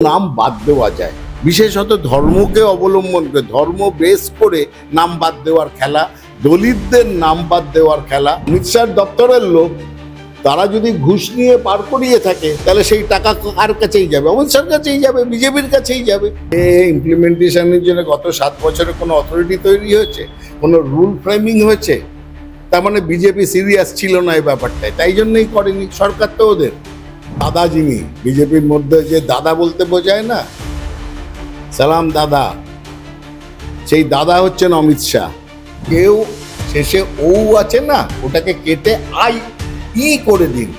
নাম বাদ দেওয়া যায়, বিশেষত ধর্মকে অবলম্বন করে ধর্ম বেস করে নাম বাদ দেওয়ার খেলা, দলিতদের নাম বাদ দেওয়ার খেলা। অমিত শাহ দপ্তরের লোক তারা যদি ঘুষ নিয়ে পার করিয়ে থাকে তাহলে সেই টাকা কার কাছেই যাবে? অমিত শাহর কাছেই যাবে, বিজেপির কাছেই যাবে। ইমপ্লিমেন্টেশনের জন্য গত 7 বছরে কোনো অথরিটি তৈরি হয়েছে, কোনো রুল ফ্রেমিং হয়েছে? তার মানে বিজেপি সিরিয়াস ছিল না এই ব্যাপারটায়, তাই জন্যই করেনি। সরকার তো ওদের দাদা, যিনি বিজেপির মধ্যে যে দাদা বলতে বোঝায় না, সালাম দাদা, সেই দাদা হচ্ছেন অমিত শাহ। কেউ শেষে ও আছে না, ওটাকে কেটে ই করে দিন।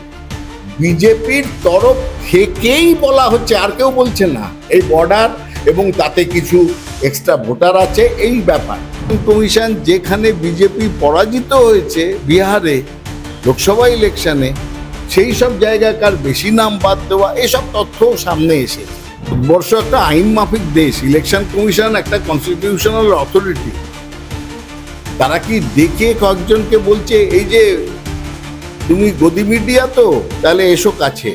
বিজেপির তরফ থেকেই বলা হচ্ছে, আর কেউ বলছে না। এই বর্ডার এবং তাতে কিছু এক্সট্রা ভোটার আছে, এই ব্যাপার। কমিশন যেখানে বিজেপি পরাজিত হয়েছে বিহারে লোকসভা ইলেকশনে, সেই সব জায়গাকার বেশি নাম বাদ দেওয়া, এসব তথ্য সামনে এসেছে। ভারতবর্ষ একটা আইন মাফিক দেশ, ইলেকশন কমিশন একটা কনস্টিটিউশনাল অথরিটি। তারা কি দেখে কয়েকজনকে বলছে এই যে তুমি গদি মিডিয়া, তো তাহলে এসো কাছে,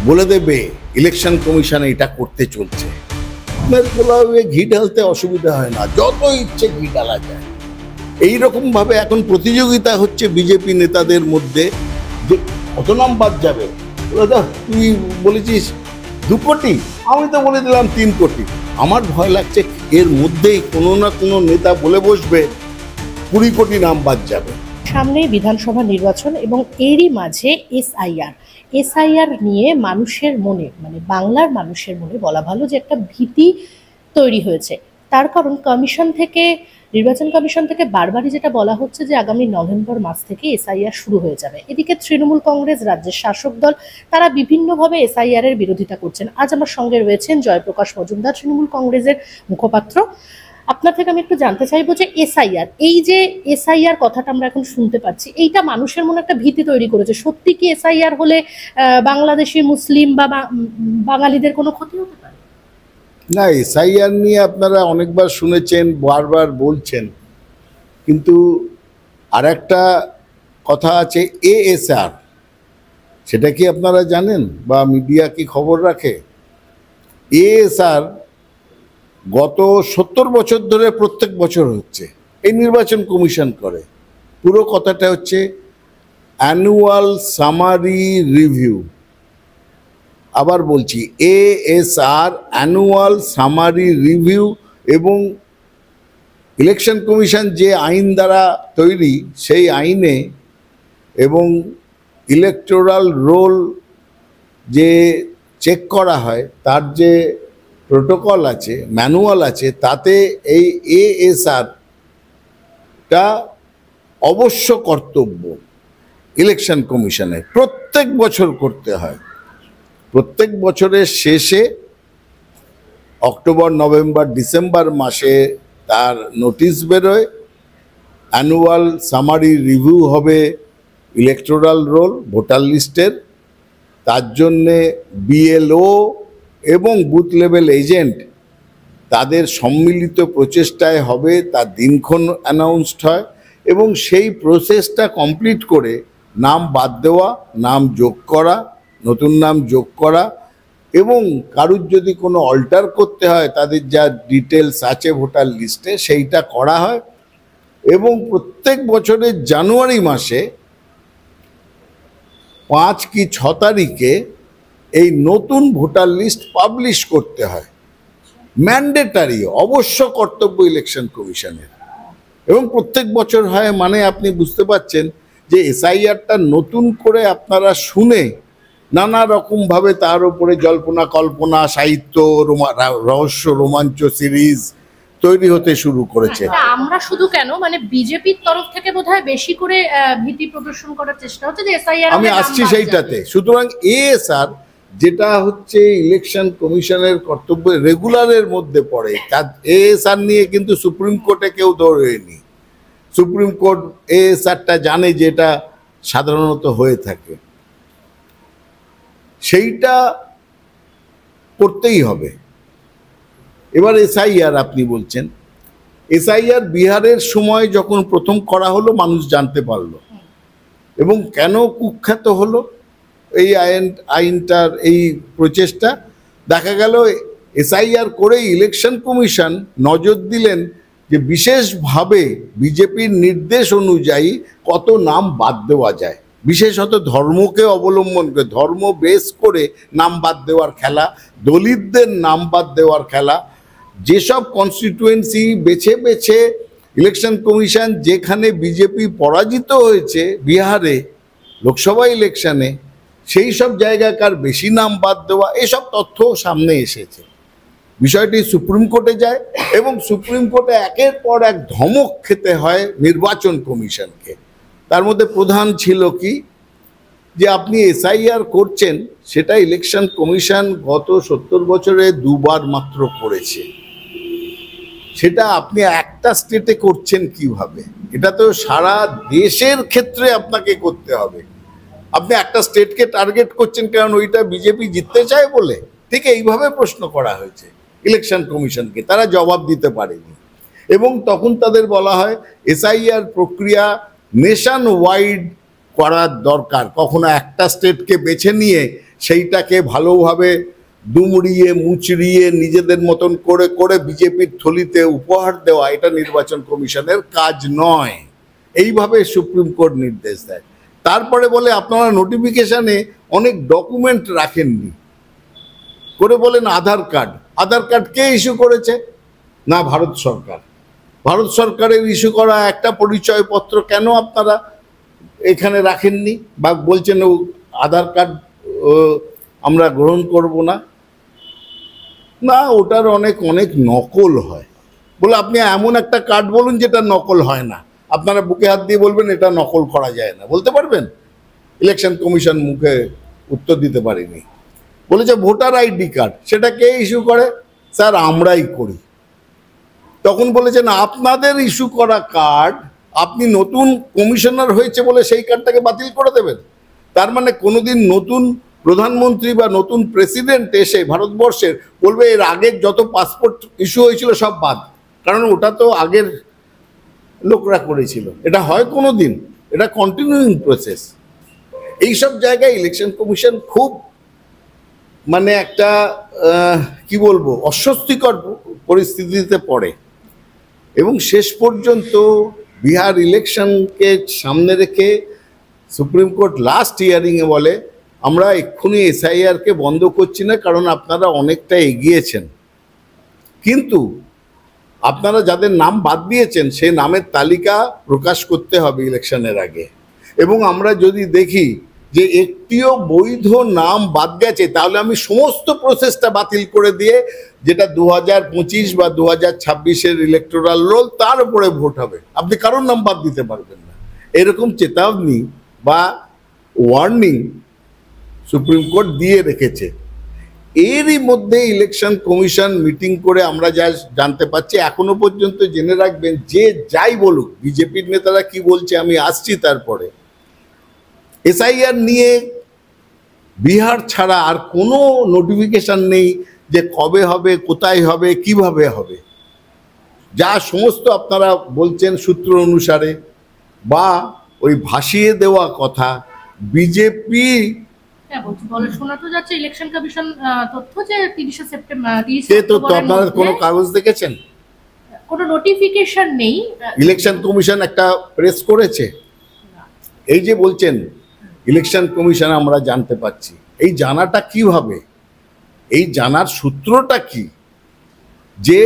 বলে দেবে ইলেকশন কমিশন এটা করতে চলছে। ঘি ঢালতে অসুবিধা হয় না, যত ইচ্ছে ঘি ঢালা যায়। এইরকম ভাবে এখন প্রতিযোগিতা হচ্ছে বিজেপি নেতাদের মধ্যে, কত নাম বাদ যাবে। তুই বলেছিস 2 কোটি, আমি তো বলে দিলাম 3 কোটি। আমার ভয় লাগছে এর মধ্যেই কোনো না কোনো নেতা বলে বসবে 20 কোটি নাম বাদ যাবে। সামনে বিধানসভা নির্বাচন এবং এরই মাঝে এসআইআর নিয়ে মানুষের মনে, মানে বাংলার মানুষের মনে বলা ভালো যে একটা ভীতি তৈরি হয়েছে। তার কারণ নির্বাচন কমিশন থেকে বারবারই যেটা বলা হচ্ছে যে আগামী নভেম্বর মাস থেকে এসআইআর শুরু হয়ে যাবে। এদিকে তৃণমূল কংগ্রেস, রাজ্যের শাসক দল, তারা বিভিন্নভাবে এসআইআর এর বিরোধিতা করছেন। আজ আমার সঙ্গে রয়েছেন জয়প্রকাশ মজুমদার, তৃণমূল কংগ্রেসের মুখপাত্র। আপনার থেকে আমি একটু জানতে চাইবো যে এই যে এসআইআর কথাটা আমরা এখন শুনতে পাচ্ছি, এইটা মানুষের মনে একটা ভীতি তৈরি করেছে। সত্যি কি এসআইআর হলে বাংলাদেশি মুসলিম বা বাঙালিদের কোনো ক্ষতি হতে পারে? না, এসআইআর নিয়ে আপনারা অনেকবার শুনেছেন, বারবার বলছেন, কিন্তু আর একটা কথা আছে এএসআর, সেটা কি আপনারা জানেন বা মিডিয়া কি খবর রাখে? এএসআর গত 70 বছর ধরে প্রত্যেক বছর হচ্ছে, এই নির্বাচন কমিশন করে। পুরো কথাটা হচ্ছে অ্যানুয়াল সামারি রিভিউ। আবার বলছি, এএসআর, অ্যানুয়াল সামারি রিভিউ। এবং ইলেকশন কমিশন যে আইন দ্বারা তৈরি, সেই আইনে এবং ইলেকটোরাল রোল যে চেক করা হয়, তার যে প্রোটোকল আছে, ম্যানুয়াল আছে, তাতে এই এএসআরটা অবশ্য কর্তব্য ইলেকশন কমিশনের প্রত্যেক বছর করতে হয়। প্রত্যেক বছরের শেষে অক্টোবর, নভেম্বর, ডিসেম্বর মাসে তার নোটিশ বেরোয়। অ্যানুয়াল সামারি রিভিউ হবে ইলেকটোরাল রোল, ভোটার লিস্টের। তার জন্যে বিএলও এবং বুথ লেভেল এজেন্ট, তাদের সম্মিলিত প্রচেষ্টায় হবে, তার দিনক্ষণ অ্যানাউন্সড হয় এবং সেই প্রসেসটা কমপ্লিট করে নাম বাদ দেওয়া, নাম যোগ করা, নতুন নাম যোগ করা, এবং কারুর যদি কোনো অল্টার করতে হয়, তাদের যা ডিটেলস আছে ভোটার লিস্টে, সেইটা করা হয়। এবং প্রত্যেক বছরের জানুয়ারি মাসে 5 কি 6 তারিখে এই নতুন ভোটার লিস্ট পাবলিশ করতে হয়। ম্যান্ডেটারি, অবশ্য কর্তব্য ইলেকশন কমিশনের, এবং প্রত্যেক বছর হয়। মানে আপনি বুঝতে পারছেন যে এসআইআরটা নতুন করে আপনারা শুনে নানা রকমভাবে তার উপরে জল্পনা কল্পনা, সাহিত্য, রহস্য, রোমাঞ্চ সিরিজ তৈরি হতে শুরু করেছে। আমরা শুধু কেন, মানে বিজেপির তরফ থেকে বোধহয় বেশি করে ভীতি প্রদর্শন করার চেষ্টা হচ্ছে যে এসআইআর। আমি আসছি সেইটাতে। সুতরাং এএসআর, যেটা হচ্ছে ইলেকশন কমিশনের কর্তব্য, রেগুলারের মধ্যে পড়ে। এএসআর নিয়ে কিন্তু সুপ্রিম কোর্টে কেউ দৌড়েনি। সুপ্রিম কোর্ট এএসআরটা জানে যে এটা সাধারণত হয়ে থাকে, সেইটা করতেই হবে। এবার এসআইআর আপনি বলছেন, এসআইআর বিহারের সময় যখন প্রথম করা হলো, মানুষ জানতে পারলো। এবং কেন কুখ্যাত হলো এই আইনটার এই প্রচেষ্টা? দেখা গেল এসআইআর করে ইলেকশন কমিশন নজর দিলেন যে বিশেষভাবে বিজেপির নির্দেশ অনুযায়ী কত নাম বাদ দেওয়া যায়, বিশেষত ধর্মকে অবলম্বন করে ধর্ম বেস করে নাম বাদ দেওয়ার খেলা, দলিতদের নাম বাদ দেওয়ার খেলা। যেসব কনস্টিটুয়েন্সি বেছে বেছে ইলেকশন কমিশন, যেখানে বিজেপি পরাজিত হয়েছে বিহারে লোকসভা ইলেকশনে, সেই সব জায়গাকার বেশি নাম বাদ দেওয়া, এসব তথ্য সামনে এসেছে। বিষয়টি সুপ্রিম কোর্টে যায় এবং সুপ্রিম কোর্টে একের পর এক ধমক খেতে হয় নির্বাচন কমিশনকে। তার মধ্যে প্রধান ছিল কি, যে আপনি এসআইআর করছেন, সেটা ইলেকশন কমিশন গত 70 বছরে দুবার মাত্র করেছে, সেটা আপনি একটা স্টেটে করছেন কিভাবে? এটা তো সারা দেশের ক্ষেত্রে আপনাকে করতে হবে। আপনি একটা স্টেটকে টার্গেট করছেন কারণ ওইটা বিজেপি জিততে চায় বলে? ঠিক এইভাবে প্রশ্ন করা হয়েছে ইলেকশন কমিশনকে, তারা জবাব দিতে পারেনি। এবং তখন তাদের বলা হয় এসআইআর প্রক্রিয়া নেশন ওয়াইড করার দরকার, কখনো একটা স্টেটকে বেছে নিয়ে সেইটাকে ভালোভাবে দুমড়িয়ে মুচড়িয়ে নিজেদের মতন করে করে বিজেপির থলিতে উপহার দেওয়া, এটা নির্বাচন কমিশনের কাজ নয়। এইভাবে সুপ্রিম কোর্ট নির্দেশ দেয়। তারপরে বলে আপনারা নোটিফিকেশনে অনেক ডকুমেন্ট রাখেননি, করে বলেন আধার কার্ড। আধার কার্ড কে ইস্যু করেছে? না, ভারত সরকার। ভারত সরকারের ইস্যু করা একটা পরিচয়পত্র কেন আপনারা এখানে রাখেননি বা বলছেন ও আধার কার্ড আমরা গ্রহণ করব না? না, ওটার অনেক অনেক নকল হয়। বলে আপনি এমন একটা কার্ড বলুন যেটা নকল হয় না। আপনারা বুকে হাত দিয়ে বলবেন এটা নকল করা যায় না, বলতে পারবেন? ইলেকশন কমিশন মুখে উত্তর দিতে পারেনি। বলেছে ভোটার আইডি কার্ড, সেটা কে ইস্যু করে? স্যার আমরাই করি। তখন বলেছেন আপনাদের ইস্যু করা কার্ড আপনি নতুন কমিশনার হয়েছে বলে সেই কার্ডটাকে বাতিল করে দেবেন? তার মানে কোনোদিন নতুন প্রধানমন্ত্রী বা নতুন প্রেসিডেন্ট এসে ভারতবর্ষের বলবে এর আগের যত পাসপোর্ট ইস্যু হয়েছিল সব বাদ, কারণ ওটা তো আগের লোকরা করেছিল? এটা হয় কোনো দিন? এটা কন্টিনিউইং প্রসেস। এইসব জায়গায় ইলেকশন কমিশন খুব মানে একটা কি বলবো অস্বস্তিকর পরিস্থিতিতে পড়ে। এবং শেষ পর্যন্ত বিহার ইলেকশনকে সামনে রেখে সুপ্রিম কোর্ট লাস্ট হিয়ারিংয়ে বলে আমরা এক্ষুনি এসআইআরকে বন্ধ করছি না, কারণ আপনারা অনেকটা এগিয়েছেন, কিন্তু আপনারা যাদের নাম বাদ দিয়েছেন সেই নামের তালিকা প্রকাশ করতে হবে ইলেকশনের আগে। এবং আমরা যদি দেখি যে একটিও বৈধ নাম বাদ গেছে, তাহলে আমি সমস্ত প্রসেসটা বাতিল করে দিয়ে যেটা 2025 বা 2026-এর ইলেকটোরাল রোল, তার উপরে ভোট হবে, আপনি কারোর নাম বাদ দিতে পারবেন না। এরকম চেতাবনী বা ওয়ার্নিং সুপ্রিম কোর্ট দিয়ে রেখেছে। এরই মধ্যে ইলেকশন কমিশন মিটিং করে আমরা যা জানতে পাচ্ছি, এখনো পর্যন্ত জেনে রাখবেন, যে যাই বলুক, বিজেপির নেতারা কি বলছে আমি আসছি তারপরে, এসআইআর নিয়ে বিহার ছাড়া আর কোনো নোটিফিকেশন নেই যে কবে হবে, কোথায় হবে, কিভাবে হবে। যা সমস্ত আপনারা বলছেন সূত্র অনুসারে বা ওই ভাসিয়ে দেওয়া কথা, বিজেপি শোনা তো যাচ্ছে ইলেকশন কমিশন তথ্য যে 30 সেপ্টেম্বর আপনারা কোনো কাগজ দেখেছেন? কোনো নোটিফিকেশন নেই। ইলেকশন কমিশন একটা প্রেস করেছে? এই যে বলছেন ইলেকশন কমিশন আমরা জানতে পাচ্ছি, এই জানাটা কিভাবে? এই জানার সূত্রটা কি? যে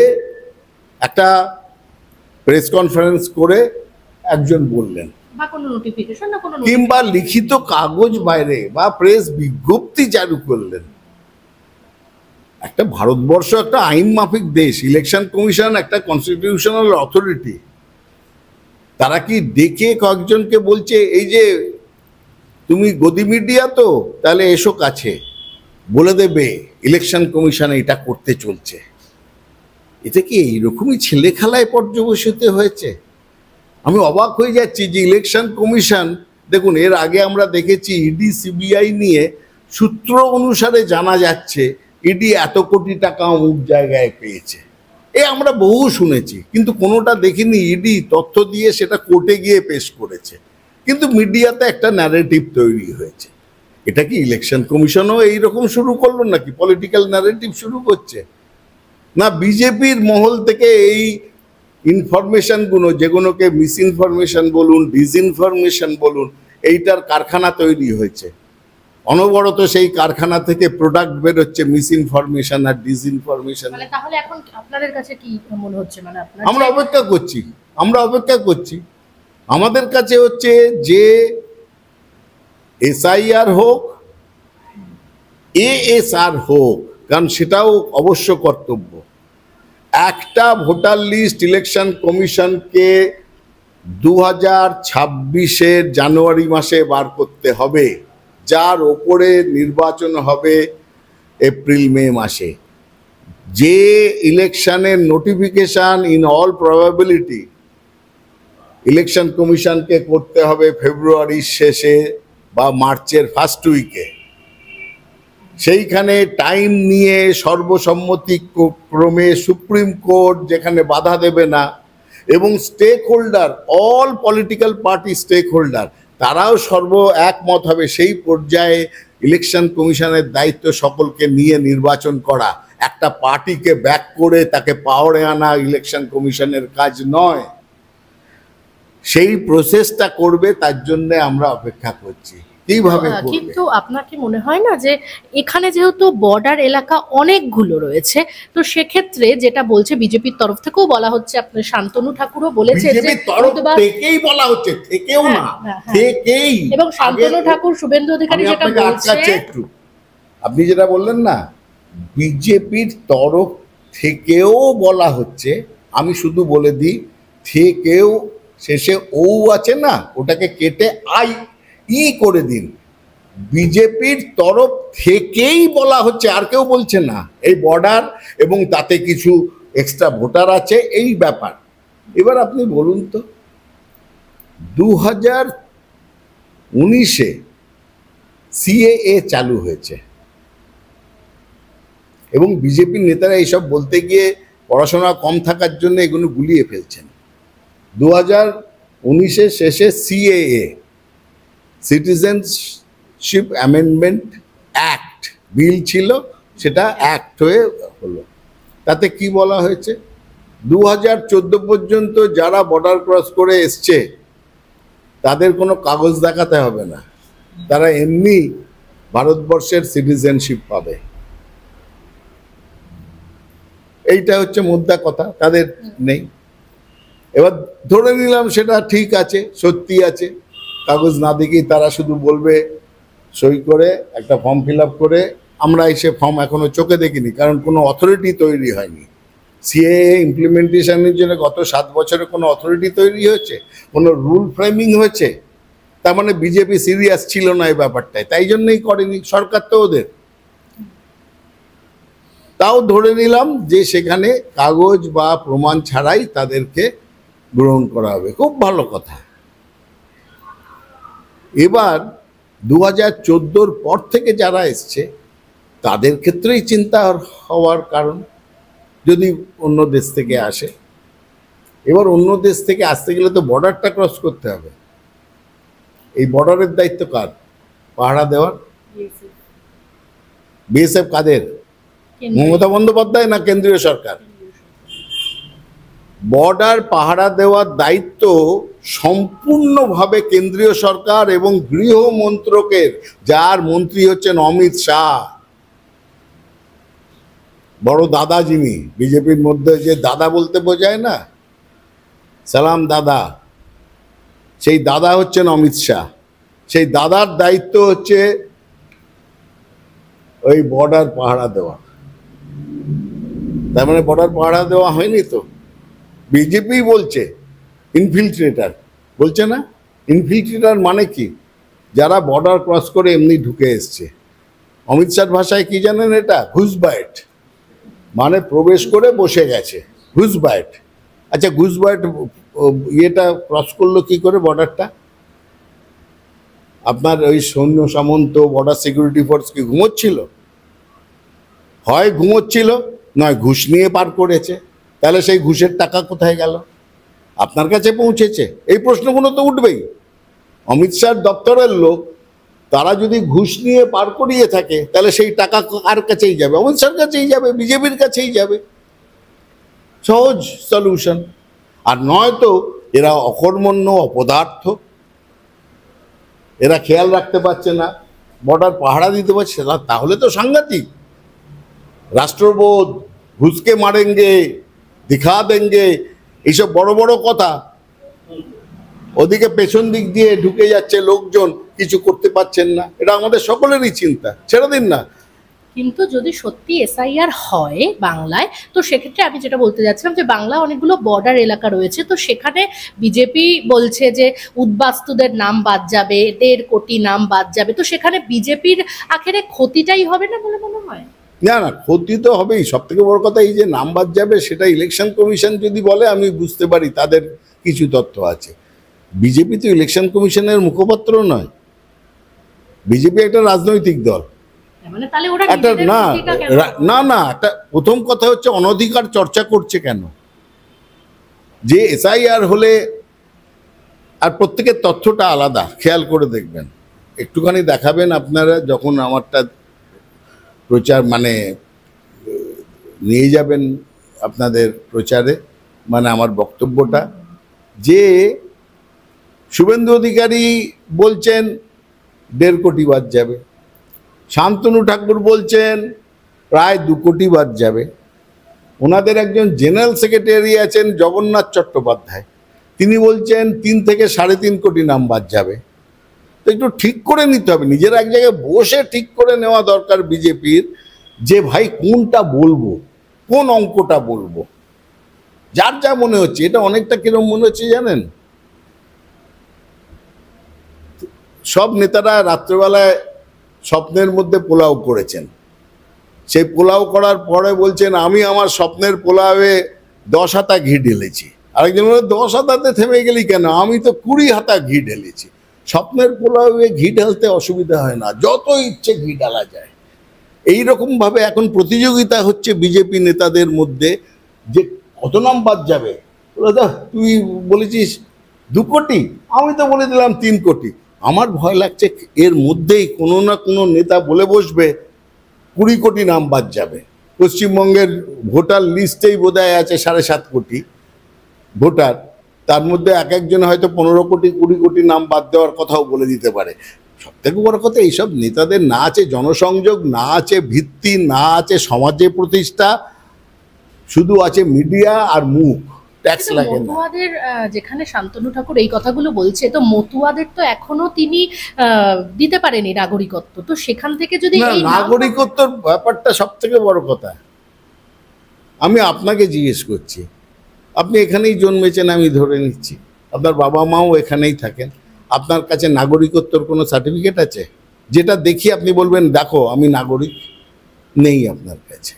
একটা প্রেস কনফারেন্স করে একজন বললেন, বা কোনো নোটিফিকেশন না কোনো কিংবা লিখিত কাগজ বাইরে বা প্রেস বিজ্ঞপ্তি চালু করলেন। একটা ভারতবর্ষ একটা আইন মাফিক দেশ, ইলেকশন কমিশন একটা কনস্টিটিউশনাল অথরিটি। তারা কি ডেকে কয়েকজনকে বলছে এই যে তুমি গদি মিডিয়া তো, তাহলে এসো কাছে, বলে দেবে ইলেকশন কমিশন এটা করতে চলছে? এটা কি এইরকমই ছেলে খেলায় পর্যবসিত হয়েছে? আমি অবাক হয়ে যাচ্ছি যে ইলেকশন কমিশন, দেখুন এর আগে আমরা দেখেছি ইডি সিবিআই নিয়ে সূত্র অনুসারে জানা যাচ্ছে ইডি এত কোটি টাকা অমুক জায়গায় পেয়েছে, এ আমরা বহু শুনেছি, কিন্তু কোনোটা দেখিনি ইডি তথ্য দিয়ে সেটা কোর্টে গিয়ে পেশ করেছে। কিন্তু মিডিয়াতে একটা ন্যারেটিভ তৈরি হয়েছে। এটা কি ইলেকশন কমিশনও এইরকম শুরু করলো নাকি, পলিটিক্যাল ন্যারেটিভ শুরু করছে? না বিজেপির মহল থেকে এই ইনফরমেশনগুলো, যেগুলোকে মিসইনফরমেশন বলুন, ডিসইনফরমেশন বলুন, এইটার কারখানা তৈরি হয়েছে। অনবরত সেই কারখানা থেকে প্রোডাক্ট বেরোচ্ছে মিসইনফরমেশন আর ডিসইনফরমেশন। মানে তাহলে এখন আপনাদের কাছে কি মনে হচ্ছে, মানে আপনার আমরা অপেক্ষা করছি। আমাদের কাছে হচ্ছে যে এসআইআর হোক, এএসআর হোক, কারণ সেটাও অবশ্য কর্তব্য। একটা ভোটার লিস্ট ইলেকশন কমিশনকে 2026-এর জানুয়ারি মাসে বার করতে হবে, যার ওপরে নির্বাচন হবে এপ্রিল মে মাসে। যে ইলেকশনের notification in all probability election কমিশনকে করতে হবে ফেব্রুয়ারির শেষে বা মার্চের ফার্স্ট উইকে, সেইখানে টাইম নিয়ে সর্বসম্মতি ক্রমে সুপ্রিম কোর্ট যেখানে বাধা দেবে না, এবং stakeholder, all political party stakeholder, তারাও একমত হবে, সেই পর্যায়ে ইলেকশন কমিশনের দায়িত্ব সকলকে নিয়ে নির্বাচন করা। একটা পার্টিকে ব্যাক করে তাকে পাওয়ারে আনা ইলেকশন কমিশনের কাজ নয়। সেই প্রসেসটা করবে, তার জন্য আমরা অপেক্ষা করছি কিভাবে করবে। কিন্তু আপনার কি মনে হয় না যে এখানে যেহেতু বর্ডার এলাকা অনেকগুলো রয়েছে, তো সেক্ষেত্রে যেটা বলছে বিজেপির তরফ থেকেও বলা হচ্ছে, আপনার শান্তনু ঠাকুরও বলেছে যে থেকেই বলা হচ্ছে, থেকেও না, থেকেই। এবং শান্তনু ঠাকুর, শুভেন্দু অধিকারী যেটা বলছে, একটু আপনি যেটা বললেন না, বিজেপির তরফ থেকেও বলা হচ্ছে, আমি শুধু বলে দিই, থেকেও শেষে ও আছে না, ওটাকে কেটে করে দিন। বিজেপির তরফ থেকেই বলা হচ্ছে, আর কেউ বলছে না। এই বর্ডার এবং তাতে কিছু এক্সট্রা ভোটার আছে, এই ব্যাপার। এবার আপনি বলুন তো, 2019-এ সিএএ চালু হয়েছে এবং বিজেপির নেতারা এইসব বলতে গিয়ে পড়াশোনা কম থাকার জন্য এগুলো গুলিয়ে ফেলছেন। 2019-এর শেষে সিএএ, সিটিজেনশিপ অ্যামেন্ডমেন্ট অ্যাক্ট বিল ছিল, সেটা অ্যাক্ট হয়ে হলো। তাতে কি বলা হয়েছে, 2014 পর্যন্ত যারা বর্ডার ক্রস করে এসছে তাদের কোনো কাগজ দেখাতে হবে না, তারা এমনি ভারতবর্ষের সিটিজেনশিপ পাবে। এইটা হচ্ছে মুদ্রা কথা, তাদের নেই। এবার ধরে নিলাম সেটা ঠিক আছে, সত্যি আছে, কাগজ না দেখেই তারা শুধু বলবে সই করে একটা ফর্ম ফিল আপ করে। আমরা এসে ফর্ম এখনো চোখে দেখিনি, কারণ কোনো অথরিটি তৈরি হয়নি। সিএএ ইমপ্লিমেন্টেশনের জন্য গত 7 বছরে কোনো অথরিটি তৈরি হয়েছে, কোনো রুল ফ্রেমিং হয়েছে? তার মানে বিজেপি সিরিয়াস ছিল না এই ব্যাপারটায়, তাই জন্যই করেনি। সরকার তো ওদের। তাও ধরে নিলাম যে সেখানে কাগজ বা প্রমাণ ছাড়াই তাদেরকে গ্রহণ করা হবে, খুব ভালো কথা। এবার 2014-র পর থেকে যারা এসছে তাদের ক্ষেত্রেই চিন্তা হওয়ার কারণ, যদি অন্য দেশ থেকে আসে। এবার অন্য দেশ থেকে আসতে গেলে তো বর্ডারটা ক্রস করতে হবে। এই বর্ডারের দায়িত্ব কার? পাহারা দেওয়ার। বিএসএফ কাদের? মমতা বন্দ্যোপাধ্যায় না কেন্দ্রীয় সরকার? বর্ডার পাহারা দেওয়ার দায়িত্ব সম্পূর্ণভাবে কেন্দ্রীয় সরকার এবং গৃহ মন্ত্রকের, যার মন্ত্রী হচ্ছেন অমিত শাহ, বড় দাদা যিনি। বিজেপির মধ্যে যে দাদা বলতে বোঝায় না, সালাম দাদা, সেই দাদা হচ্ছেন অমিত শাহ। সেই দাদার দায়িত্ব হচ্ছে ওই বর্ডার পাহারা দেওয়া। তার মানে বর্ডার পাহারা দেওয়া হয়নি তো। বিজেপি বলছে ইনফিল্ট্রেটার, বলছে না? ইনফিল্ট্রেটার মানে কি? যারা বর্ডার ক্রস করে এমনি ঢুকে এসছে। অমিত শাহর ভাষায় কি জানেন এটা? ঘুষবাইট, মানে প্রবেশ করে বসে গেছে, ঘুষবাইট। আচ্ছা, ঘুষবাইট ইয়েটা ক্রস করলো কি করে বর্ডারটা? আপনার ওই সৈন্য সামন্ত, বর্ডার সিকিউরিটি ফোর্স কি ঘুমোচ্ছিল? হয় ঘুমোচ্ছিল, নয় ঘুষ নিয়ে পার করেছে। তাহলে সেই ঘুষের টাকা কোথায় গেল? আপনার কাছে পৌঁছেছে? এই প্রশ্নগুলো তো উঠবেই। অমিত শাহর দপ্তরের লোক তারা যদি ঘুষ নিয়ে পার করিয়ে থাকে তাহলে সেই টাকা কার কাছেই যাবে? অমিত শাহর কাছেই যাবে, বিজেপির কাছেই যাবে। সহজ সলিউশন। আর নয়তো এরা অকর্মণ্য, অপদার্থ, এরা খেয়াল রাখতে পারছে না, বর্ডার পাহারা দিতে পারছে না, তাহলে তো সাংঘাতিক। রাষ্ট্রবোধ, ঘুষকে মারেঙ্গে, দিখা দেঙ্গে, এইসব বড় বড় কথা, ওদিকে পেছন দিক দিয়ে ঢুকে যাচ্ছে লোকজন, কিছু করতে পারছেন না। এটা আমাদের সকলেরই চিন্তা, ছেড়ে দিন না। কিন্তু যদি সত্যি এসআইআর হয় বাংলায়, তো সেক্ষেত্রে আমি যেটা বলতে যাচ্ছিলাম যে বাংলা অনেকগুলো বর্ডার এলাকা রয়েছে, তো সেখানে বিজেপি বলছে যে উদ্বাস্তুদের নাম বাদ যাবে, 1.5 কোটি নাম বাদ যাবে, তো সেখানে বিজেপির আখেরে ক্ষতিটাই হবে না বলে মনে হয়? না না, ক্ষতি তো হবেই। সব থেকে বড় কথা এই যে নাম বাদ যাবে, সেটা ইলেকশন কমিশন যদি বলে আমি বুঝতে পারি, তাদের কিছু তথ্য আছে। বিজেপি তো ইলেকশন কমিশনের মুখপাত্র নয়, বিজেপি একটা রাজনৈতিক দল। মানে তাহলে ওরা একটা নিজেদের না ক্ষতিটা কেন না না একটা প্রথম কথা হচ্ছে অনধিকার চর্চা করছে কেন? যে এসআইআর হলে, আর প্রত্যেকের তথ্যটা আলাদা, খেয়াল করে দেখবেন, একটুখানি দেখাবেন আপনারা যখন আমারটা প্রচার মানে নিয়ে যাবেন আপনাদের প্রচারে, মানে আমার বক্তব্যটা, যে শুভেন্দু অধিকারী বলছেন 1.5 কোটি বাদ যাবে, শান্তনু ঠাকুর বলছেন প্রায় 2 কোটি বাদ যাবে, ওনাদের একজন জেনারেল সেক্রেটারি আছেন জগন্নাথ চট্টোপাধ্যায়, তিনি বলছেন 3 থেকে 3.5 কোটি নাম বাদ যাবে। তো একটু ঠিক করে নিতে হবে, নিজেরা এক জায়গায় বসে ঠিক করে নেওয়া দরকার বিজেপির, যে ভাই কোনটা বলবো, কোন অঙ্কটা বলবো। যার যা মনে হচ্ছে, এটা অনেকটা কিরম মনে হচ্ছে জানেন, সব নেতারা রাত্রেবেলায় স্বপ্নের মধ্যে পোলাও করেছেন, সেই পোলাও করার পরে বলছেন আমি আমার স্বপ্নের পোলাওয়ে 10 হাতা ঘি ঢেলেছি। আরেকজন বলে 10 হাতাতে থেমে গেলি কেন, আমি তো 20 হাতা ঘি ঢেলেছি। স্বপ্নের পোলাওয়ে ঘি ঢালতে অসুবিধা হয় না, যত ইচ্ছে ঘি ঢালা যায়। এইরকম ভাবে এখন প্রতিযোগিতা হচ্ছে বিজেপি নেতাদের মধ্যে, যে কত নাম বাদ যাবে। তুই বলেছিস 2 কোটি, আমি তো বলে দিলাম 3 কোটি। আমার ভয় লাগছে এর মধ্যেই কোনো না কোনো নেতা বলে বসবে 20 কোটি নাম বাদ যাবে। পশ্চিমবঙ্গের ভোটার লিস্টেই বোধহয় আছে 7.5 কোটি ভোটার, তার মধ্যে এক একজন হয়তো 15 কোটি 20 কোটি নাম বাদ দেওয়ার কথাও বলে দিতে পারে। সব থেকে বড় কথা, এইসব নেতাদের না আছে জনসংযোগ, না আছে ভিত্তি, না আছে সমাজে প্রতিষ্ঠা, শুধু আছে মিডিয়া আর মুখ, ট্যাক্স লাগে না। মতুয়াদের যেখানে শান্তনু ঠাকুর এই কথাগুলো বলছে, তো মতুয়াদের তো এখনো তিনি দিতে পারেনি নাগরিকত্ব, তো সেখান থেকে যদি না, নাগরিকত্বর ব্যাপারটা সব থেকে বড় কথা। আমি আপনাকে জিজ্ঞেস করছি, আপনি এখানেই জন্মেছেন, আমি ধরে নিচ্ছি আপনার বাবা মাও এখানেই থাকেন, আপনার কাছে নাগরিকত্বর কোনো সার্টিফিকেট আছে যেটা দেখি আপনি বলবেন দেখো আমি নাগরিক? নেই আপনার কাছে,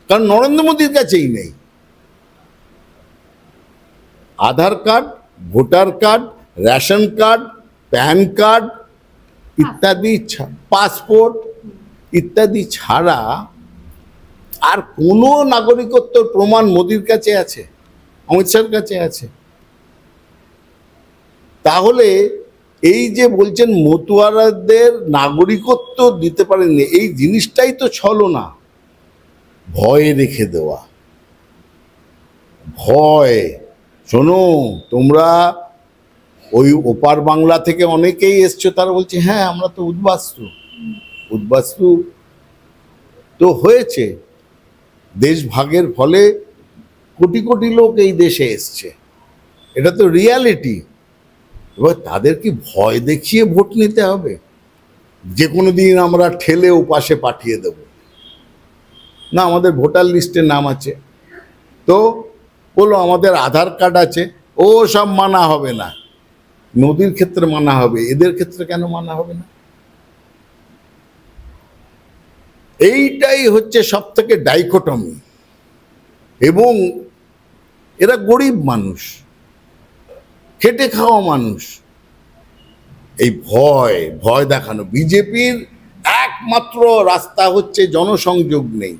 কারণ নরেন্দ্র মোদীর কাছেই নেই। Aadhaar card, voter card, ration card, PAN card ইত্যাদি, পাসপোর্ট ইত্যাদি ছাড়া আর কোনো নাগরিকত্বর প্রমাণ মোদির কাছে আছে, অমিত শাহর কাছে আছে। তাহলে এই যে বলছেন মতুয়ারাদের নাগরিকত্ব দিতে পারেননি, এই জিনিসটাই তো ছলনা, ভয়ে রেখে দেওয়া। ভয়, শোনো তোমরা ওই ওপার বাংলা থেকে অনেকেই এসছো, তারা বলছে হ্যাঁ আমরা তো উদ্বাস্তু। উদ্বাস্তু তো হয়েছে, দেশ ভাগের ফলে কোটি কোটি লোক এই দেশে এসছে, এটা তো রিয়ালিটি। এবার তাদের কি ভয় দেখিয়ে ভোট নিতে হবে, যে কোনো দিন আমরা ঠেলে ওপাশে পাঠিয়ে দেব? না, আমাদের ভোটার লিস্টে নাম আছে, তো বলো আমাদের আধার কার্ড আছে, ও সব মানা হবে না। নদীর ক্ষেত্রে মানা হবে, এদের ক্ষেত্রে কেন মানা হবে না? এইটাই হচ্ছে সব থেকে ডাইকোটমি। এবং এরা গরিব মানুষ, খেটে খাওয়া মানুষ। এই ভয় ভয় দেখানো, বিজেপির একমাত্র রাস্তা হচ্ছে জনসংযোগ নেই।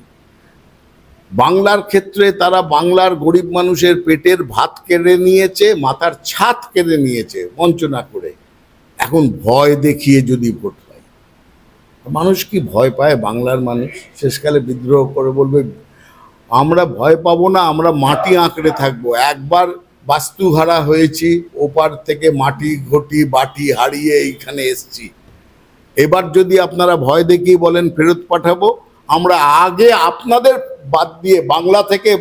বাংলার ক্ষেত্রে তারা বাংলার গরিব মানুষের পেটের ভাত কেড়ে নিয়েছে, মাথার ছাদ কেড়ে নিয়েছে বঞ্চনা করে। এখন ভয় দেখিয়ে যদি ভোট হয়, মানুষ কি ভয় পায়? বাংলার মানুষ শেষকালে বিদ্রোহ করে বলবে আমরা ভয় পাবো না, আমরা মাটি আঁকড়ে থাকবো। একবার বাস্তুহারা হয়েছি, ওপার থেকে মাটি ঘটি বাটি হারিয়ে এইখানে এসছি। এবার যদি আপনারা ভয় দেখিয়ে বলেন ফেরত পাঠাবো, আমরা আগে আপনাদের বাদ দিয়ে বাংলা থেকে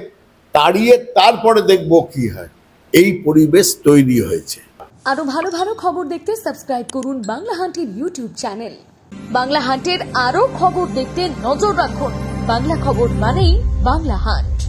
তাড়িয়ে তারপরে দেখবো কি হয়। এই পরিবেশ তৈরি হয়েছে। আরো ভালো ভালো খবর দেখতে সাবস্ক্রাইব করুন বাংলা হান্টের ইউটিউব চ্যানেল। বাংলা হান্টের আরো খবর দেখতে নজর রাখুন। বাংলা খবর মানেই বাংলা হান্ট।